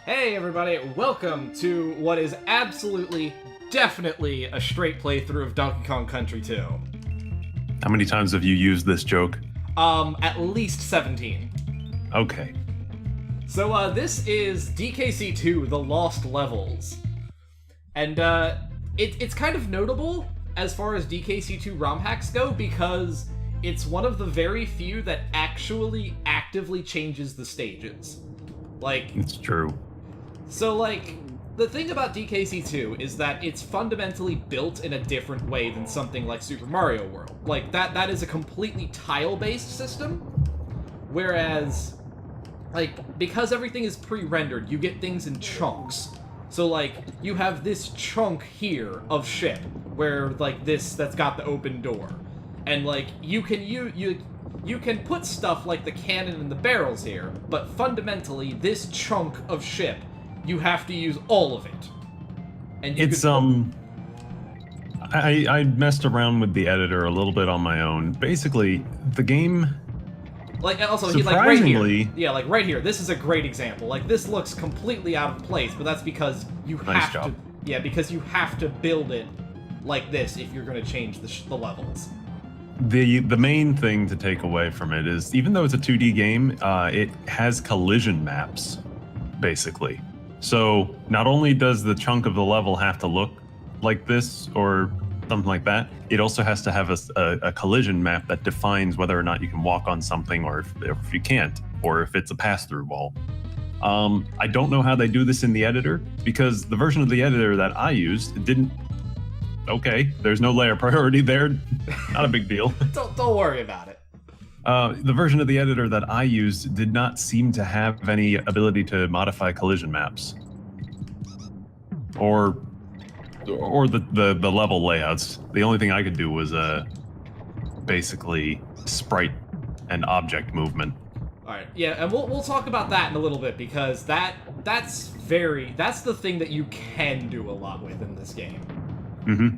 Hey everybody, welcome to what is absolutely, definitely a straight playthrough of Donkey Kong Country 2. How many times have you used this joke? At least 17. Okay. So, this is DKC2, The Lost Levels. And, it's kind of notable as far as DKC2 ROM hacks go because it's one of the very few that actually actively changes the stages. Like... It's true. So, like, the thing about DKC2 is that it's fundamentally built in a different way than something like Super Mario World. Like, that is a completely tile-based system, whereas, like, because everything is pre-rendered, you get things in chunks. So, like, you have this chunk here of ship, where, like, that's got the open door. And, like, you can put stuff like the cannon and the barrels here, but fundamentally, this chunk of ship, you have to use all of it. And it's, I messed around with the editor a little bit on my own. Basically, the game... Like, also, like, right here. Yeah, like, right here. This is a great example. Like, this looks completely out of place, but that's because you have to... Yeah, because you have to build it like this if you're going to change the levels. The main thing to take away from it is, even though it's a 2D game, it has collision maps, basically. So not only does the chunk of the level have to look like this or something like that, it also has to have a collision map that defines whether or not you can walk on something or if you can't, or if it's a pass-through wall. I don't know how they do this in the editor, because the version of the editor that I used didn't... Okay, there's no layer priority there. Not a big deal. Don't worry about it. The version of the editor that I used did not seem to have any ability to modify collision maps. Or the level layouts. The only thing I could do was basically sprite and object movement. Alright, yeah, and we'll talk about that in a little bit, because that's the thing that you can do a lot with in this game. Mm-hmm.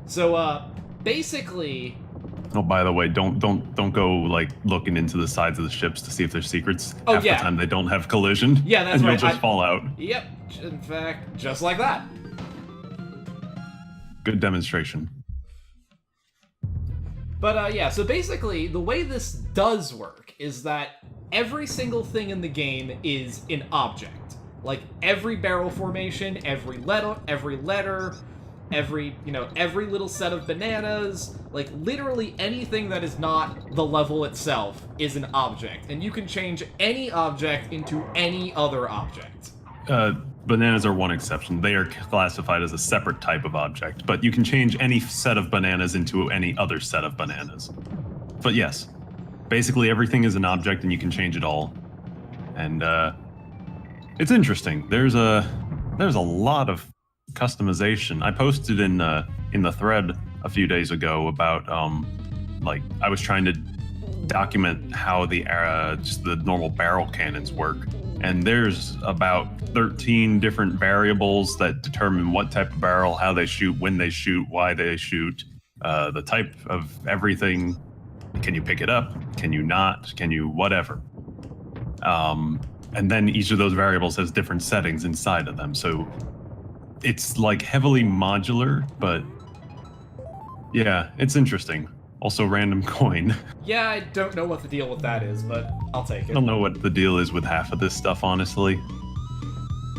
So, basically... Oh, by the way, don't go, like, looking into the sides of the ships to see if there's secrets. Oh, Half yeah. the time they don't have collision. Yeah, that's and right. You'll just fall out. Yep, in fact, just like that. Good demonstration. But, yeah, so basically, the way this does work is that every single thing in the game is an object. Like, every barrel formation, every letter, every little set of bananas, like, literally anything that is not the level itself is an object, and you can change any object into any other object. Bananas are one exception. They are classified as a separate type of object, but you can change any set of bananas into any other set of bananas. But yes, basically everything is an object and you can change it all. And, it's interesting. There's a lot of customization. I posted in the thread a few days ago about like, I was trying to document how just the normal barrel cannons work, and there's about 13 different variables that determine what type of barrel, how they shoot, when they shoot, why they shoot, the type of everything. Can you pick it up? Can you not? Can you whatever? And then each of those variables has different settings inside of them, so it's like heavily modular, but yeah, it's interesting. Also, random coin. Yeah, I don't know what the deal with that is, but I'll take it. I don't know what the deal is with half of this stuff, honestly.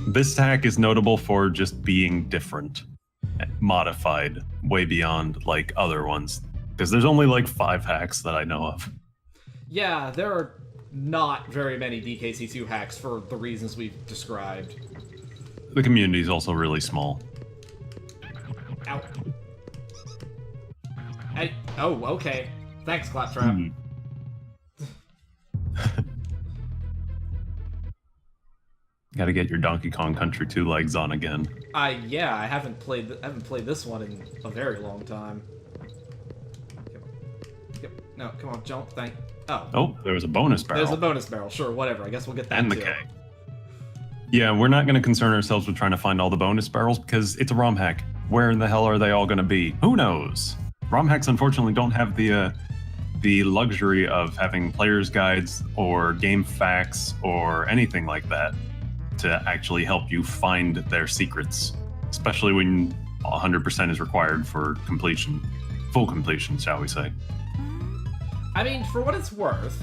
This hack is notable for just being different, modified, way beyond, like, other ones. Because there's only, like, 5 hacks that I know of. Yeah, there are not very many DKC2 hacks for the reasons we've described. The community is also really small. Ow. Oh, okay. Thanks, Claptrap. Gotta get your Donkey Kong Country 2 legs on again. Yeah, I haven't played this one in a very long time. No, come on, jump, Oh, there was a bonus barrel. There's a bonus barrel, sure, whatever. I guess we'll get that and the too. K. Yeah, we're not going to concern ourselves with trying to find all the bonus barrels because it's a ROM hack. Where in the hell are they all going to be? Who knows? ROM hacks, unfortunately, don't have the luxury of having player's guides or game facts or anything like that to actually help you find their secrets, especially when 100% is required for completion, full completion, shall we say. I mean, for what it's worth,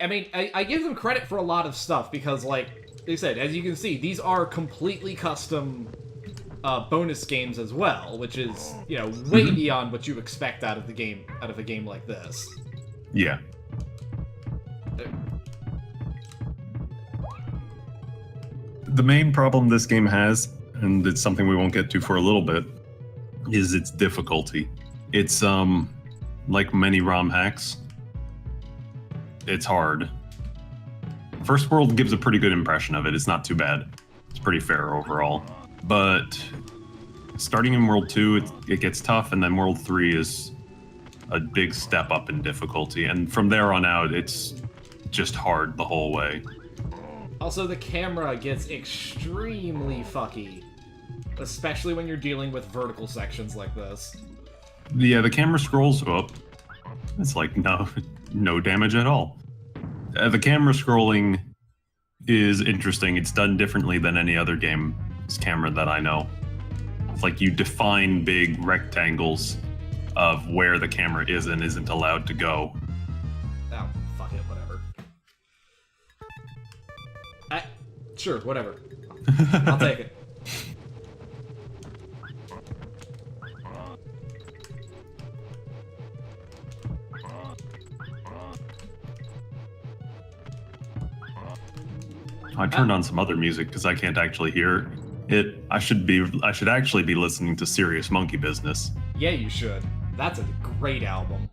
I give them credit for a lot of stuff because, like they said, as you can see, these are completely custom bonus games as well, which is, you know, way beyond what you expect out of a game like this. Yeah. The main problem this game has, and it's something we won't get to for a little bit, is its difficulty. It's, like many ROM hacks, it's hard. First World gives a pretty good impression of it. It's not too bad. It's pretty fair overall. But starting in World 2, it gets tough, and then World 3 is a big step up in difficulty. And from there on out, it's just hard the whole way. Also, the camera gets extremely fucky, especially when you're dealing with vertical sections like this. Yeah, the camera scrolls up. It's like no damage at all. The camera scrolling is interesting. It's done differently than any other game's camera that I know. It's like you define big rectangles of where the camera is and isn't allowed to go. Oh, fuck it, whatever. Sure, whatever. I'll take it. I turned on some other music because I can't actually hear it. I should actually be listening to Serious Monkey Business. Yeah, you should. That's a great album.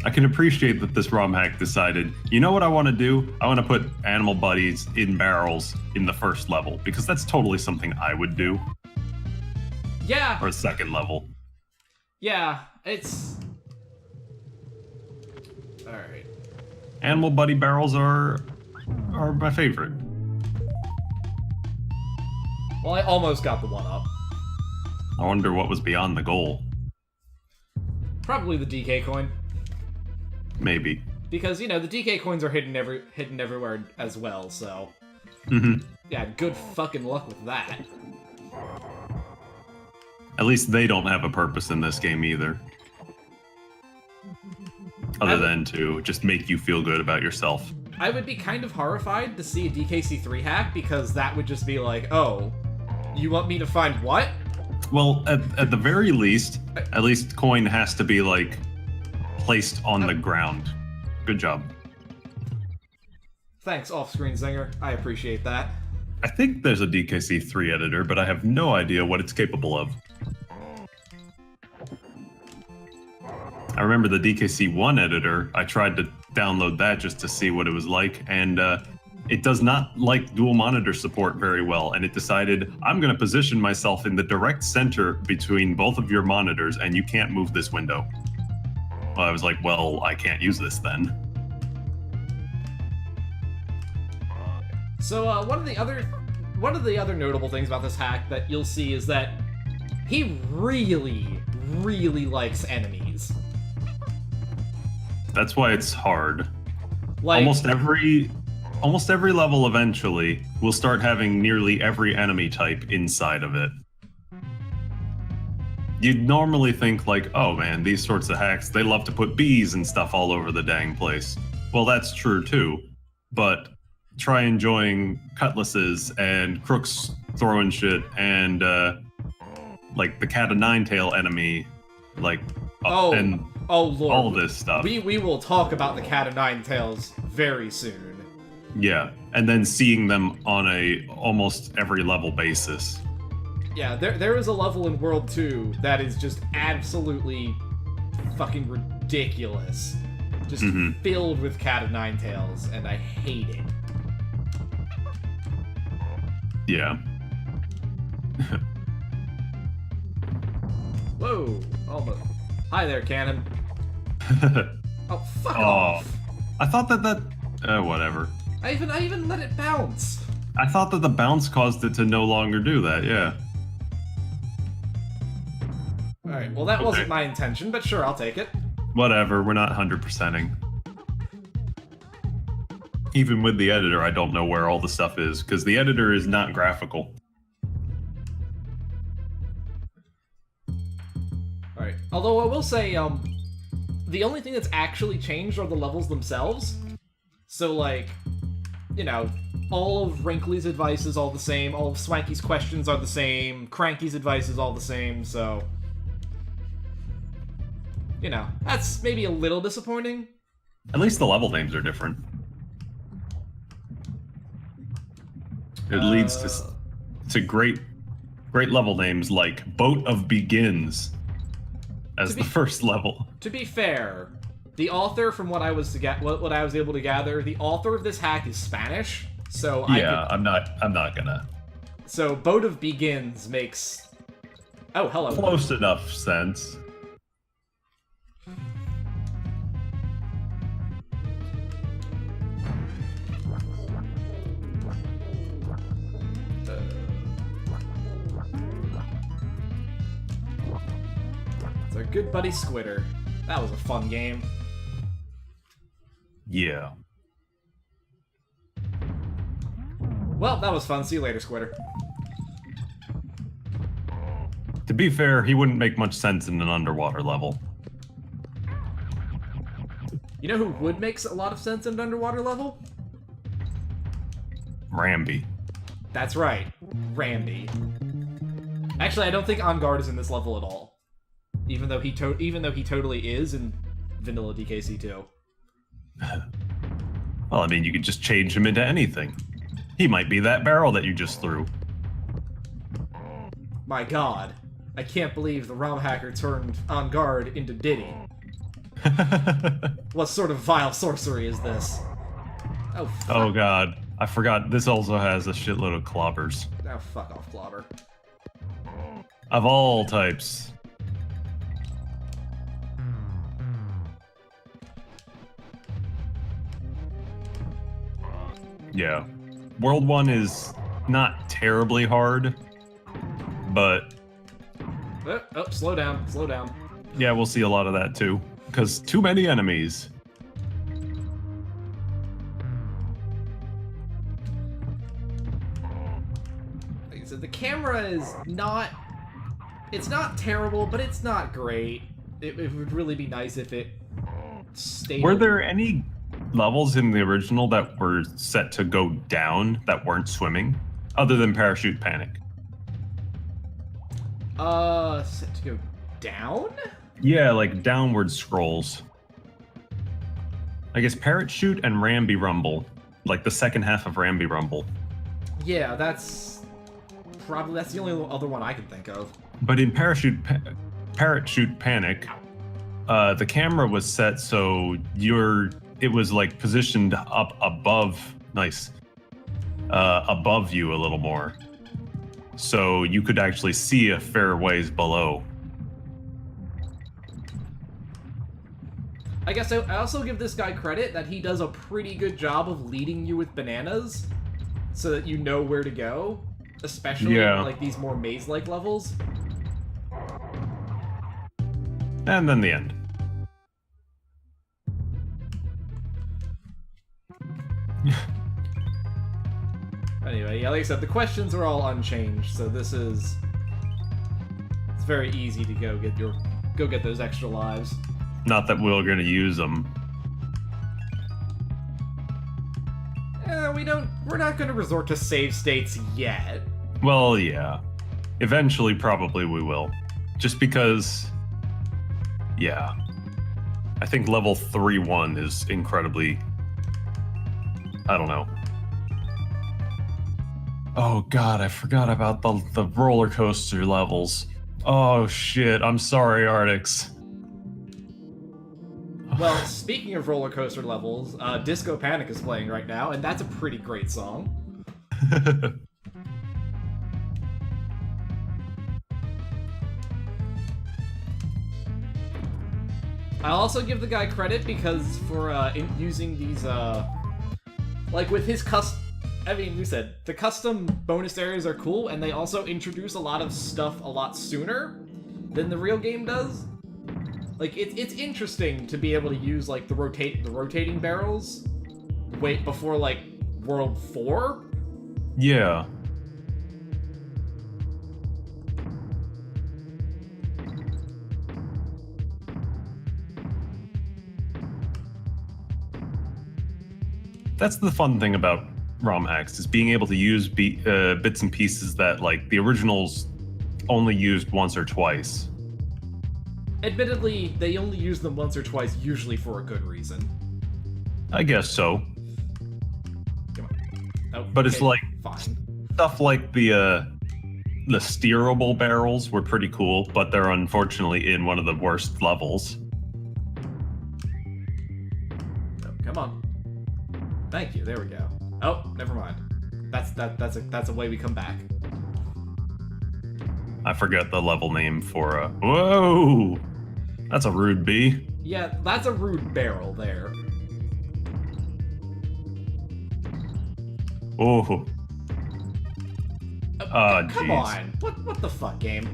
I can appreciate that this ROM hack decided, you know what I want to do? I want to put animal buddies in barrels in the first level, because that's totally something I would do. Yeah. Or second level. Yeah, it's... Alright. Animal buddy barrels are my favorite. Well, I almost got the one up. I wonder what was beyond the goal. Probably the DK coin. Maybe. Because, you know, the DK coins are hidden everywhere as well, so... Yeah, good fucking luck with that. At least they don't have a purpose in this game either. Other than to just make you feel good about yourself. I would be kind of horrified to see a DKC3 hack, because that would just be like, oh, you want me to find what? Well, at the very least, at least coin has to be, like, placed on the ground. Good job. Thanks, off-screen zinger. I appreciate that. I think there's a DKC3 editor, but I have no idea what it's capable of. I remember the DKC1 editor. I tried to download that just to see what it was like, and it does not like dual monitor support very well, and it decided, I'm going to position myself in the direct center between both of your monitors, and you can't move this window. Well, I was like, well, I can't use this then. So one of the other notable things about this hack that you'll see is that he really, really likes enemies. That's why it's hard. Like, almost every level eventually will start having nearly every enemy type inside of it. You'd normally think like, oh man, these sorts of hacks, they love to put bees and stuff all over the dang place. Well, that's true too, but try enjoying cutlasses and crooks throwing shit and like the cat of nine tail enemy, like and Lord, all this stuff. We will talk about the cat of nine tails very soon. Yeah, and then seeing them on a almost every level basis. Yeah, there is a level in World 2 that is just absolutely fucking ridiculous. Just filled with cat of nine tails, and I hate it. Yeah. Whoa, almost. Hi there, Cannon. Oh, fuck off. I thought that whatever. I even let it bounce. I thought that the bounce caused it to no longer do that, yeah. Alright, well that wasn't my intention, but sure, I'll take it. Whatever, we're not 100%ing. Even with the editor, I don't know where all the stuff is, because the editor is not graphical. Alright, although I will say, the only thing that's actually changed are the levels themselves. So, like, you know, all of Wrinkly's advice is all the same, all of Swanky's questions are the same, Cranky's advice is all the same, so... You know, that's maybe a little disappointing. At least the level names are different. It leads to great level names like Boat of Begins as the first level. To be fair, the author, from what I was what I was able to gather, the author of this hack is Spanish, so I'm not gonna. So Boat of Begins makes hello. Close enough sense. It's our good buddy Squitter. That was a fun game. Yeah. Well, that was fun. See you later, Squitter. To be fair, he wouldn't make much sense in an underwater level. You know who would make a lot of sense in an underwater level? Rambi. That's right, Randy. Actually, I don't think On Guard is in this level at all. Even though he totally is in vanilla DKC 2. Well, I mean, you could just change him into anything. He might be that barrel that you just threw. My god. I can't believe the ROM hacker turned On Guard into Diddy. What sort of vile sorcery is this? Oh, fuck. Oh god. I forgot, this also has a shitload of clobbers. Oh, fuck off, Clobber. Of all types. Yeah. World 1 is not terribly hard, but... Oh, slow down, slow down. Yeah, we'll see a lot of that too. Because too many enemies. Like I said, the camera is not... It's not terrible, but it's not great. It would really be nice if it stayed... Were there any levels in the original that were set to go down that weren't swimming? Other than Parachute Panic? Set to go down? Yeah, like downward scrolls. I guess Parachute and Rambi Rumble. Like the second half of Rambi Rumble. Yeah, that's the only other one I can think of. But in Parachute Panic, the camera was set so it was like positioned up above, above you a little more. So you could actually see a fair ways below. I guess I also give this guy credit that he does a pretty good job of leading you with bananas so that you know where to go, especially in, like, these more maze-like levels. And then the end. Anyway, yeah, like I said, the questions are all unchanged, so it's very easy to go get those extra lives. Not that we're gonna use them. We're not gonna resort to save states yet. Well, yeah. Eventually, probably we will. Just because, yeah. I think level 3-1 is incredibly, I don't know. Oh god, I forgot about the roller coaster levels. Oh shit, I'm sorry, Artix. Well, speaking of roller coaster levels, Disco Panic is playing right now, and that's a pretty great song. I'll also give the guy credit because for using these, like with his I mean, you said the custom bonus areas are cool, and they also introduce a lot of stuff a lot sooner than the real game does. Like, it's interesting to be able to use, like, the rotating barrels wait before, like, World 4? Yeah. That's the fun thing about ROM hacks, is being able to use bits and pieces that, like, the originals only used once or twice. Admittedly, they only use them once or twice, usually for a good reason. I guess so. Come on. Oh, But it's like fine. stuff like the steerable barrels were pretty cool, but they're unfortunately in one of the worst levels. Oh, come on. Thank you. There we go. Oh, never mind. That's a way we come back. I forgot the level name for whoa! That's a rude bee. Yeah, that's a rude barrel there. Oh. Come on. What the fuck, game?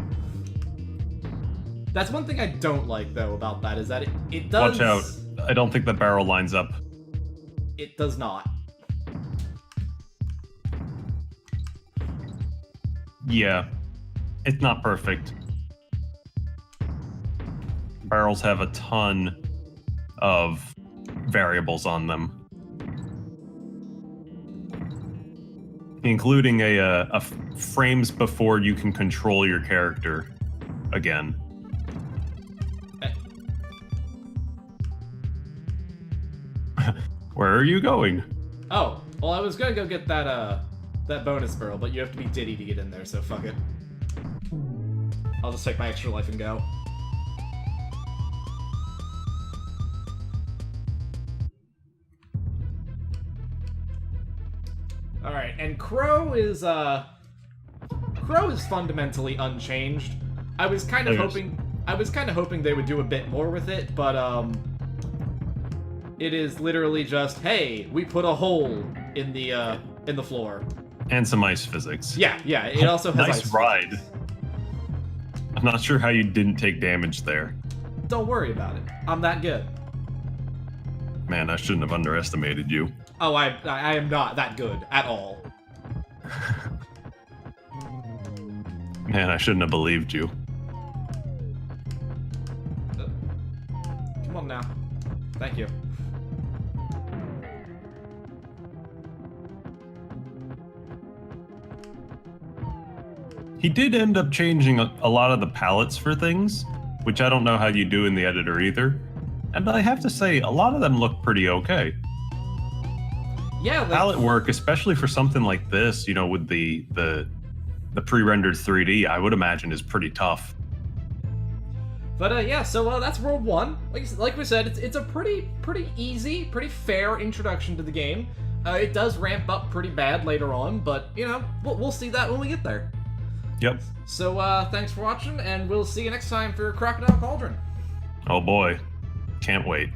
That's one thing I don't like, though, about that, is that it does... Watch out. I don't think the barrel lines up. It does not. Yeah. It's not perfect. Barrels have a ton of variables on them, including a frames before you can control your character again. Where are you going? Oh, well, I was gonna go get that bonus barrel, but you have to be Diddy to get in there, so fuck it. I'll just take my extra life and go. Alright, and Crow is fundamentally unchanged. I was kind of hoping they would do a bit more with it, but it is literally just, hey, we put a hole in the floor. And some ice physics. Yeah, it also has nice ice ride. physics. I'm not sure how you didn't take damage there. Don't worry about it. I'm that good. Man, I shouldn't have underestimated you. Oh, I am not that good at all. Man, I shouldn't have believed you. Come on now. Thank you. He did end up changing a lot of the palettes for things, which I don't know how you do in the editor either. And I have to say, a lot of them look pretty okay. Yeah, like, palette work, especially for something like this, you know, with the pre-rendered 3D, I would imagine is pretty tough. But yeah, so that's World 1. Like we said, it's a pretty easy, pretty fair introduction to the game. It does ramp up pretty bad later on, but, you know, we'll see that when we get there. Yep. So thanks for watching, and we'll see you next time for Crocodile Cauldron. Oh boy. Can't wait.